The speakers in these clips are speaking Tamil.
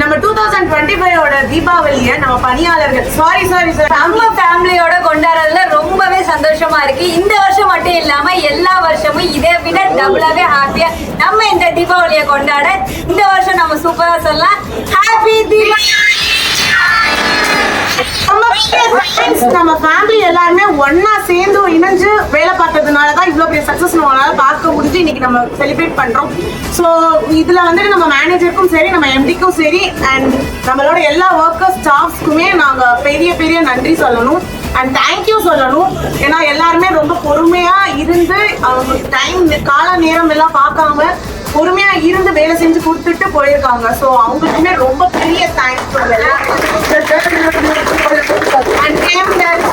நம்ம 2025 தீபாவளியை நம்ம பணியாளர்கள் சாரி நம்ம ஃபேமிலியோட கொண்டாடுறதுல ரொம்பவே சந்தோஷமா இருக்கு. இந்த வருஷம் மட்டும் இல்லாம எல்லா வருஷமும் இதை விட டபுளாவே ஹாப்பியா நம்ம இந்த தீபாவளியை கொண்டாட இந்த வருஷம் நம்ம சூப்பரா சொல்லலாம். ஹாப்பி தீபாவளி. நம்ம ஃபேமிலி எல்லாருமே ஒன்னா சேர்ந்து இணைஞ்சு வேலை பார்த்ததுனாலதான் இவ்வளவு பெரிய சக்சஸ் நம்மளால பார்க்க முடிஞ்சு இன்னைக்கு நம்ம செலிப்ரேட் பண்றோம். ஸோ இதுல வந்துட்டு நம்ம மேனேஜருக்கும் சரி நம்ம எம்டிக்கும் சரி அண்ட் நம்மளோட எல்லா ஒர்க்கர்ஸ் ஸ்டாஃப்ஸ்க்குமே நாங்க பெரிய பெரிய நன்றி சொல்லணும் அண்ட் தேங்க்யூ சொல்லணும். ஏன்னா எல்லாருமே ரொம்ப பொறுமையா இருந்து அவங்க டைம் கால நேரம் எல்லாம் பார்க்காம பொறுமையா இருந்து வேலை செஞ்சு கொடுத்துட்டு போயிருக்காங்க. ஸோ அவங்களுக்குமே ரொம்ப பெரிய தேங்க்ஸ்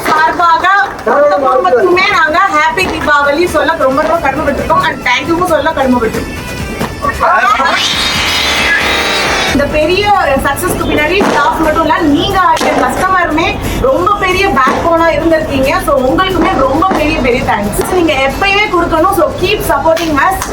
சார்பாக குடும்பத்துக்குமே நாங்க ஹாப்பி தீபாவளி சொல்ல ரொம்ப ரொம்ப கடமைப்பட்டிருக்கோம் அண்ட் தேங்க்யூவும் சொல்ல கடமைப்பட்டிருக்கோம். இந்த பெரிய சக்சஸ்க்கு பின்னாடி ஸ்டாஃப் மட்டும் இல்ல, நீங்க கஸ்டமருமே ரொம்ப பெரிய பேக் போனா இருந்திருக்கீங்க. ஸோ உங்களுக்குமே ரொம்ப பெரிய பெரிய தேங்க்ஸ். நீங்க எப்பயுமே கொடுக்கணும். So keep supporting us.